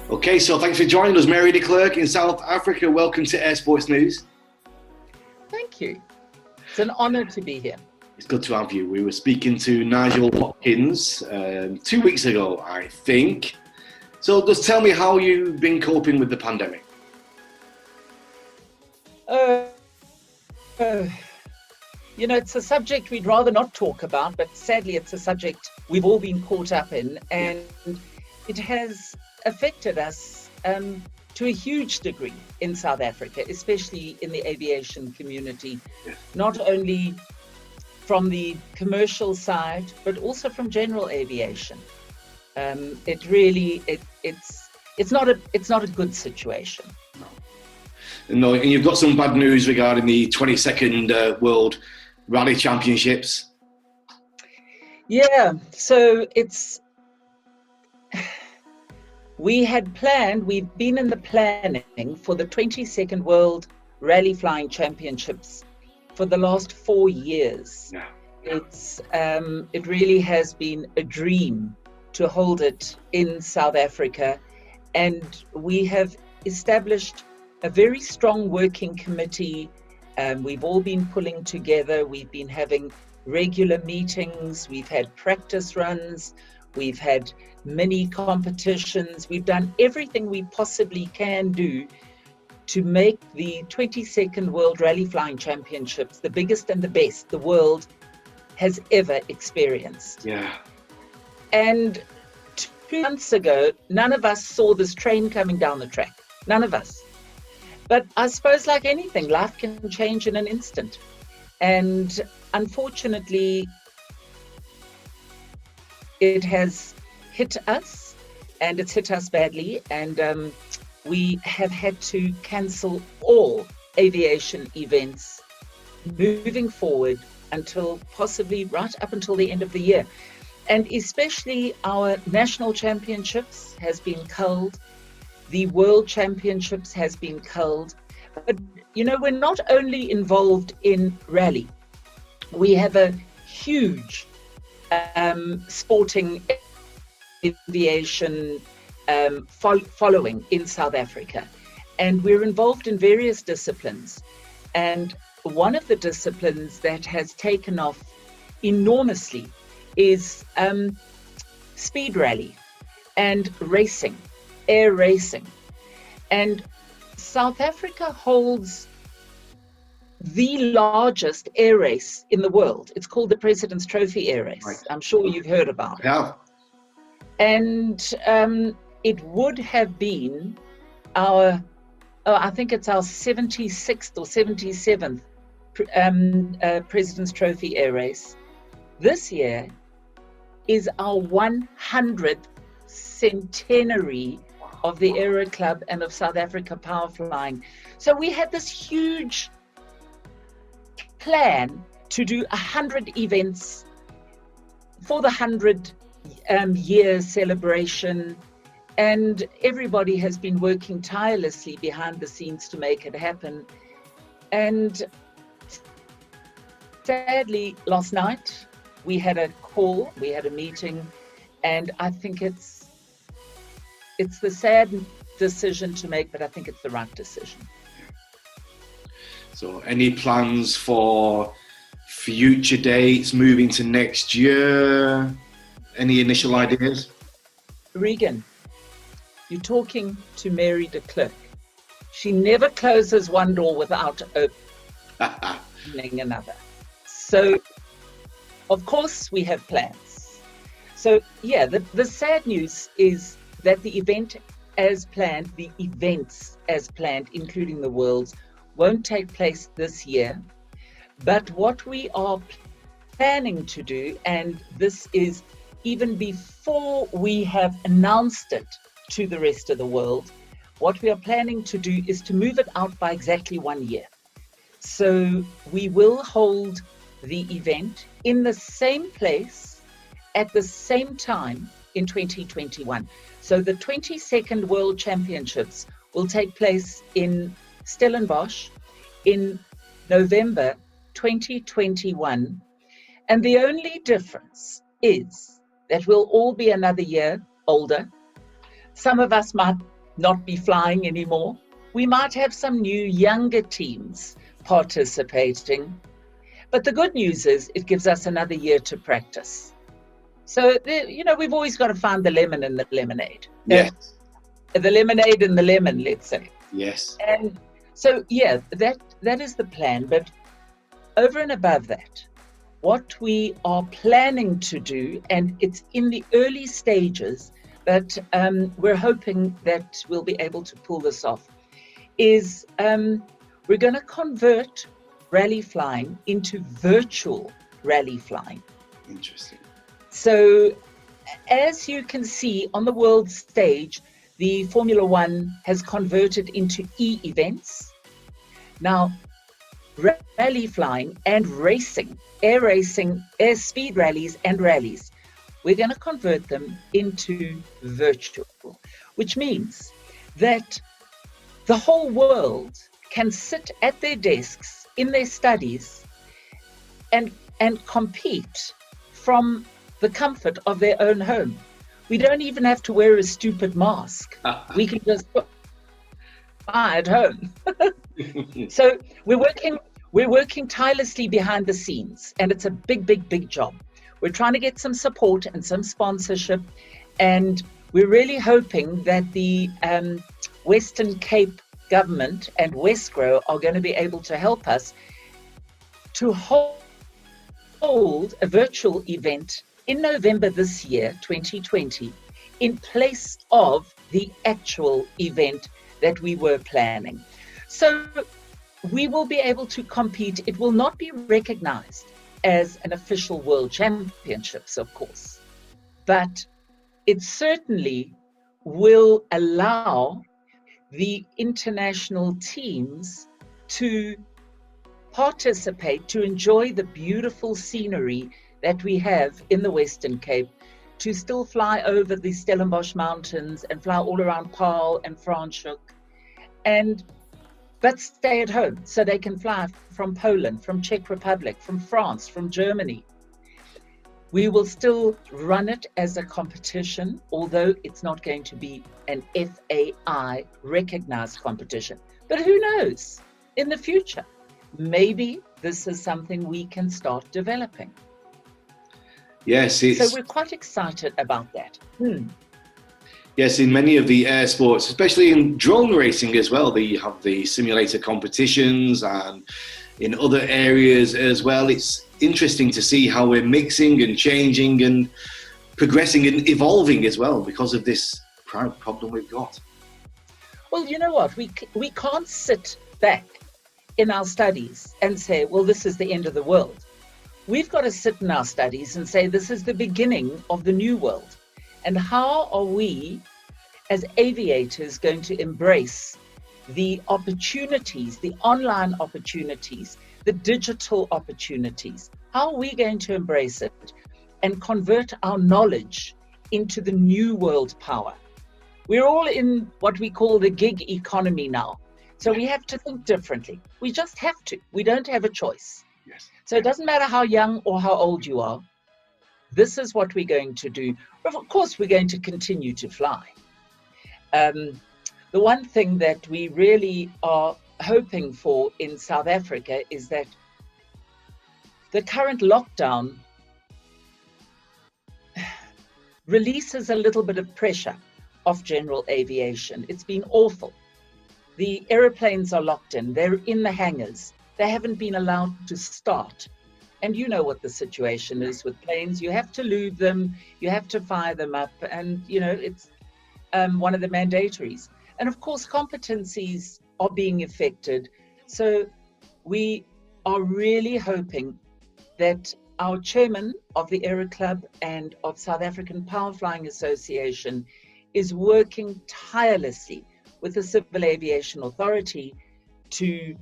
Okay, so thanks for joining us, Mary de Klerk in South Africa. Welcome to Air Sports News. Thank you. It's an honor to be here. It's good to have you. We were speaking to Nigel Watkins 2 weeks ago, I think. So just tell me how you've been coping with the pandemic. It's a subject we'd rather not talk about, but sadly it's a subject we've all been caught up in, and it has affected us to a huge degree in South Africa, especially in the aviation community, not only from the commercial side, but also from general aviation. It's not a good situation. No, and you've got some bad news regarding the 22nd World Rally Championships. Yeah, so we've been in the planning for the 22nd World Rally Flying Championships for the last 4 years. Yeah. It really has been a dream to hold it in South Africa, and we have established a very strong working committee. We've all been pulling together. We've been having regular meetings. We've had practice runs. We've had mini competitions. We've done everything we possibly can do to make the 22nd World Rally Flying Championships the biggest and the best the world has ever experienced. Yeah. And 2 months ago, none of us saw this train coming down the track. None of us. But I suppose, like anything, life can change in an instant. And unfortunately, it has hit us, and it's hit us badly. And we have had to cancel all aviation events moving forward until possibly right up until the end of the year. And especially our national championships has been culled. The World Championships has been culled. But, we're not only involved in rally. We have a huge sporting aviation following in South Africa. And we're involved in various disciplines. And one of the disciplines that has taken off enormously is speed rally and racing. Air racing. And South Africa holds the largest air race in the world. It's called the President's Trophy Air Race. Right. I'm sure you've heard about it. Yeah. And it would have been I think it's our 76th or 77th President's Trophy Air Race. This year is our 100th centenary of the Aero Club and of South Africa Power Flying. So we had this huge plan to do 100 events for the 100-year celebration, and everybody has been working tirelessly behind the scenes to make it happen. And sadly, last night we had a call, we had a meeting, and I think it's the sad decision to make, but I think it's the right decision. So any plans for future dates, moving to next year? Any initial ideas? Regan, you're talking to Mary de Klerk. She never closes one door without opening another. So, of course, we have plans. So, the sad news is that the events as planned, including the Worlds, won't take place this year. But what we are planning to do, and this is even before we have announced it to the rest of the world, what we are planning to do is to move it out by exactly 1 year. So we will hold the event in the same place at the same time in 2021. So the 22nd World Championships will take place in Stellenbosch in November 2021. And the only difference is that we'll all be another year older. Some of us might not be flying anymore. We might have some new younger teams participating. But the good news is it gives us another year to practice. So, we've always got to find the lemon in the lemonade. Yes. The lemonade in the lemon, let's say. Yes. And so, yeah, that is the plan. But over and above that, what we are planning to do, and it's in the early stages, but we're hoping that we'll be able to pull this off, is we're going to convert rally flying into virtual rally flying. Interesting. So as you can see on the world stage, the Formula One has converted into e-events. Now, rally flying and racing, air speed rallies and rallies, we're going to convert them into virtual, which means that the whole world can sit at their desks in their studies and compete from the comfort of their own home. We don't even have to wear a stupid mask. We can just fly at home. So we're working tirelessly behind the scenes, and it's a big job. We're trying to get some support and some sponsorship, and we're really hoping that the Western Cape government and Westgrow are going to be able to help us to hold a virtual event in November this year, 2020, in place of the actual event that we were planning. So we will be able to compete. It will not be recognized as an official world championships, of course, but it certainly will allow the international teams to participate, to enjoy the beautiful scenery that we have in the Western Cape, to still fly over the Stellenbosch Mountains and fly all around Paarl and Franschhoek, but stay at home so they can fly from Poland, from Czech Republic, from France, from Germany. We will still run it as a competition, although it's not going to be an FAI recognized competition. But who knows? In the future, maybe this is something we can start developing. Yes, so we're quite excited about that. Yes, in many of the air sports, especially in drone racing as well, you have the simulator competitions, and in other areas as well. It's interesting to see how we're mixing and changing and progressing and evolving as well because of this problem we've got. Well, you know what? We can't sit back in our studies and say, well, this is the end of the world. We've got to sit in our studies and say, this is the beginning of the new world. And how are we, as aviators, going to embrace the opportunities, the online opportunities, the digital opportunities? How are we going to embrace it and convert our knowledge into the new world power? We're all in what we call the gig economy now. So we have to think differently. We just have to. We don't have a choice. Yes. So it doesn't matter how young or how old you are. This is what we're going to do. Of course, we're going to continue to fly. The one thing that we really are hoping for in South Africa is that the current lockdown releases a little bit of pressure off general aviation. It's been awful. The aeroplanes are locked in. They're in the hangars. They haven't been allowed to start. And you know what the situation is with planes. You have to lube them. You have to fire them up. And, it's one of the mandatories. And of course, competencies are being affected. So we are really hoping that our chairman of the Aero Club and of South African Power Flying Association is working tirelessly with the Civil Aviation Authority to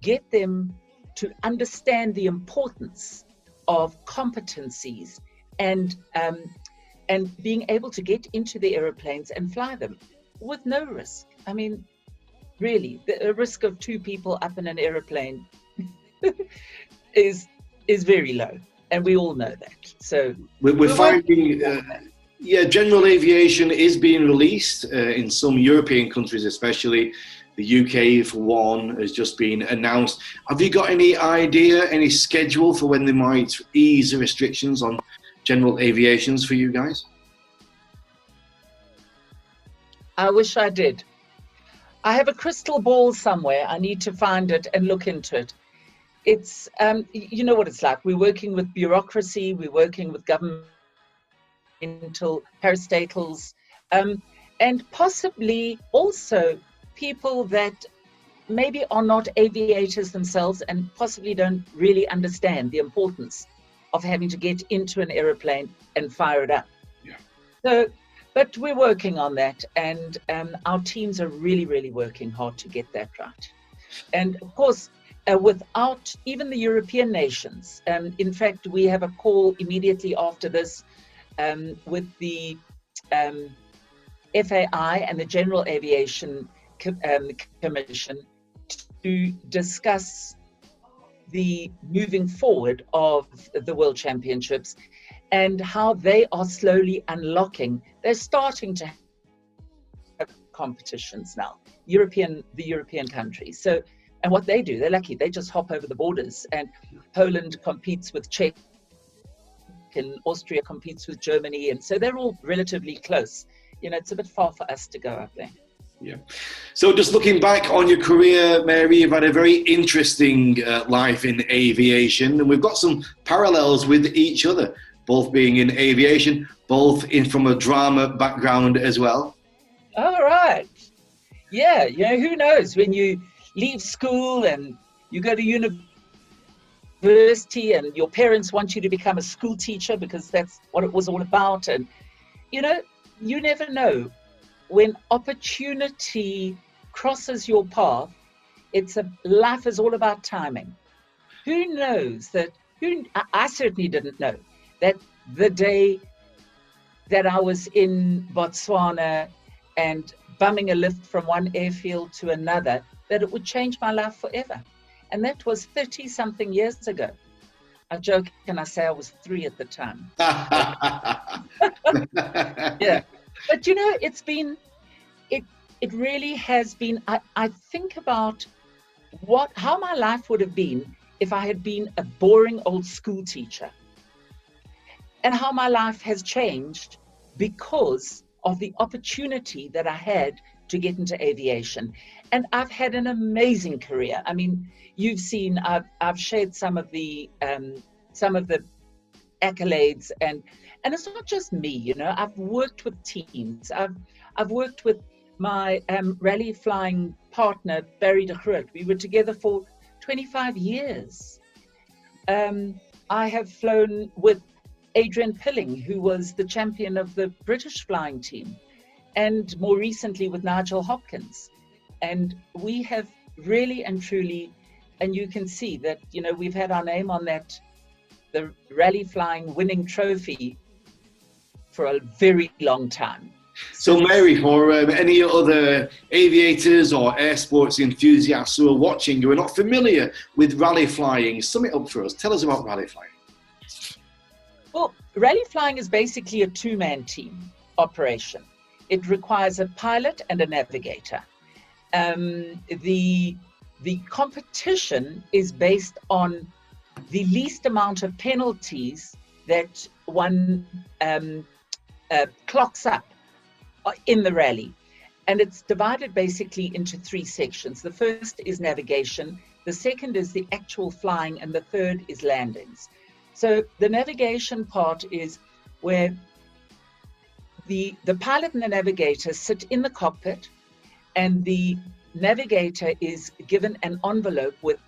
get them to understand the importance of competencies and being able to get into the aeroplanes and fly them with no risk. I mean, really, the risk of two people up in an aeroplane is very low, and we all know that. So we're finding Yeah, general aviation is being released in some European countries, especially the UK, for one, has just been announced. Have you got any idea, any schedule for when they might ease the restrictions on general aviations for you guys? I wish I did. I have a crystal ball somewhere. I need to find it and look into it. It's, you know what it's like. We're working with bureaucracy, we're working with governmental parastatals, and possibly also people that maybe are not aviators themselves and possibly don't really understand the importance of having to get into an aeroplane and fire it up. Yeah. So, but we're working on that, and our teams are really, really working hard to get that right. And of course, without even the European nations, in fact, we have a call immediately after this with the FAI and the General Aviation Commission to discuss the moving forward of the World Championships and how they are slowly unlocking. They're starting to have competitions now, the European countries. So, and what they do, they're lucky, they just hop over the borders, and Poland competes with Czech and Austria competes with Germany, and so they're all relatively close. You know, it's a bit far for us to go up there. Yeah. So just looking back on your career, Mary, you've had a very interesting life in aviation, and we've got some parallels with each other, both being in aviation, both in from a drama background as well. All right. Yeah, you know, who knows, when you leave school and you go to university and your parents want you to become a school teacher because that's what it was all about. And, you know, you never know. When opportunity crosses your path, life is all about timing. Who knows that, I certainly didn't know that the day that I was in Botswana and bumming a lift from one airfield to another, that it would change my life forever. And that was 30 something years ago. I joke and I say I was 3 at the time. Yeah. But you know, it really has been, I think about how my life would have been if I had been a boring old school teacher, and how my life has changed because of the opportunity that I had to get into aviation. And I've had an amazing career. I mean, you've seen, I've shared some of the accolades, and it's not just me, you know. I've worked with teams. I've worked with my rally flying partner, Barry de Groot. We were together for 25 years. I have flown with Adrian Pilling, who was the champion of the British flying team, and more recently with Nigel Hopkins. And we have really and truly, and you can see that, you know, we've had our name on the rally flying winning trophy for a very long time. So Mary, for any other aviators or air sports enthusiasts who are watching who are not familiar with rally flying, sum it up for us. Tell us about rally flying. Well, rally flying is basically a 2-man team operation. It requires a pilot and a navigator. The competition is based on the least amount of penalties that one clocks up in the rally. And it's divided basically into 3 sections. The first is navigation, the second is the actual flying, and the third is landings. So the navigation part is where the pilot and the navigator sit in the cockpit, and the navigator is given an envelope with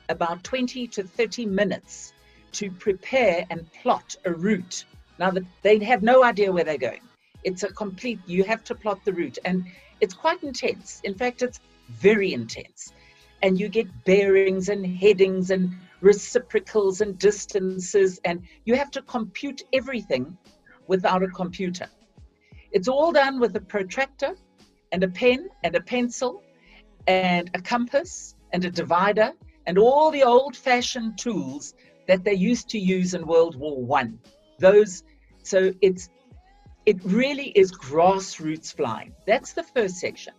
about 20 to 30 minutes to prepare and plot a route. Now that they have no idea where they're going. It's you have to plot the route, and it's quite intense. In fact, it's very intense. And you get bearings and headings and reciprocals and distances, and you have to compute everything without a computer. It's all done with a protractor and a pen and a pencil and a compass and a divider and all the old-fashioned tools that they used to use in World War I. So it's it really is grassroots flying. That's the first section.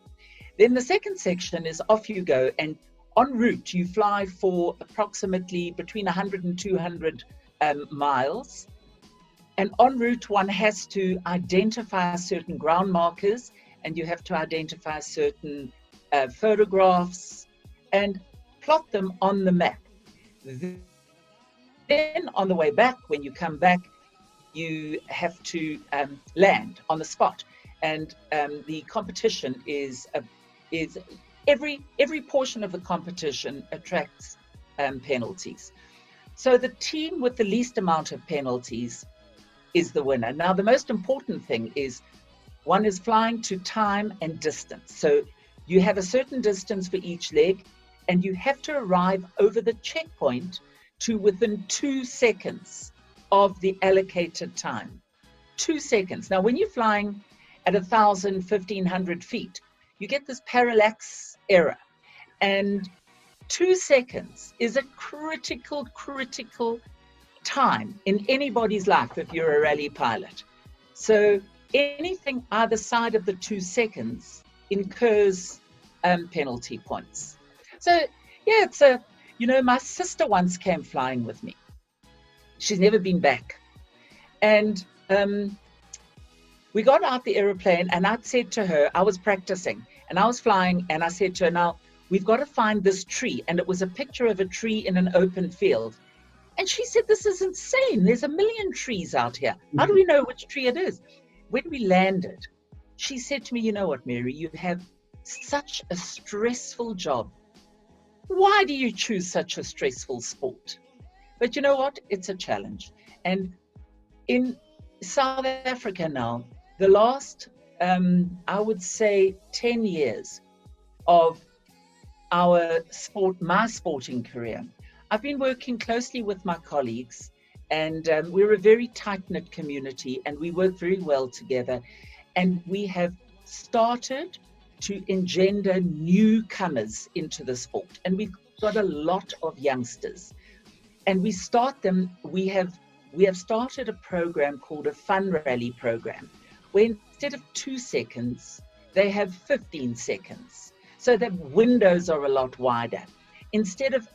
Then the second section is off you go, and en route you fly for approximately between 100 and 200 miles. And en route one has to identify certain ground markers, and you have to identify certain photographs and plot them on the map. Then on the way back, when you come back, you have to land on the spot. And the competition is every portion of the competition attracts penalties. So the team with the least amount of penalties is the winner. Now, the most important thing is one is flying to time and distance. So you have a certain distance for each leg, and you have to arrive over the checkpoint to within 2 seconds of the allocated time. 2 seconds. Now, when you're flying at 1,000, 1,500 feet, you get this parallax error. And 2 seconds is a critical time in anybody's life if you're a rally pilot. So anything either side of the 2 seconds incurs penalty points. So yeah, it's my sister once came flying with me. She's never been back. And we got out the aeroplane, and I'd said to her, I was practicing and I was flying, and I said to her, now we've got to find this tree. And it was a picture of a tree in an open field. And she said, this is insane. There's a million trees out here. How do we know which tree it is? When we landed, she said to me, you know what, Mary, you have such a stressful job. Why do you choose such a stressful sport? But you know what? It's a challenge. And in South Africa now, the last, I would say 10 years of my sporting career, I've been working closely with my colleagues, and we're a very tight-knit community, and we work very well together. And we have started to engender newcomers into the sport. And we've got a lot of youngsters. And we have started a program called a fun rally program, where instead of 2 seconds, they have 15 seconds. So that windows are a lot wider. Instead of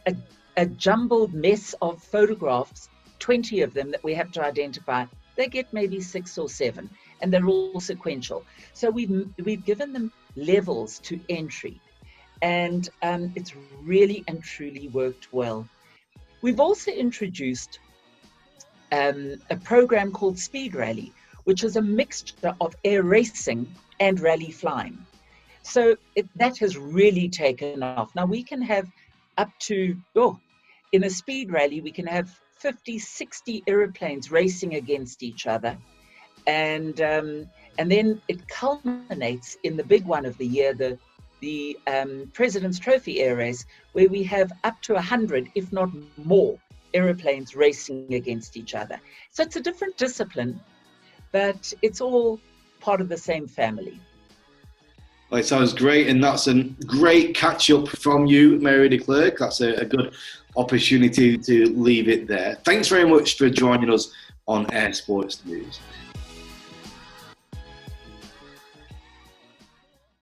a jumbled mess of photographs, 20 of them that we have to identify, they get maybe 6 or 7, and they're all sequential. So we've given them levels to entry, and it's really and truly worked well. We've also introduced a program called Speed Rally, which is a mixture of air racing and rally flying. So that has really taken off. Now we can have up to, in a speed rally, we can have 50, 60 airplanes racing against each other. And then it culminates in the big one of the year, the President's Trophy Air Race, where we have up to 100, if not more, airplanes racing against each other. So it's a different discipline, but it's all part of the same family. Well, it sounds great, and that's a great catch-up from you, Mary de Klerk. That's a good opportunity to leave it there. Thanks very much for joining us on Air Sports News.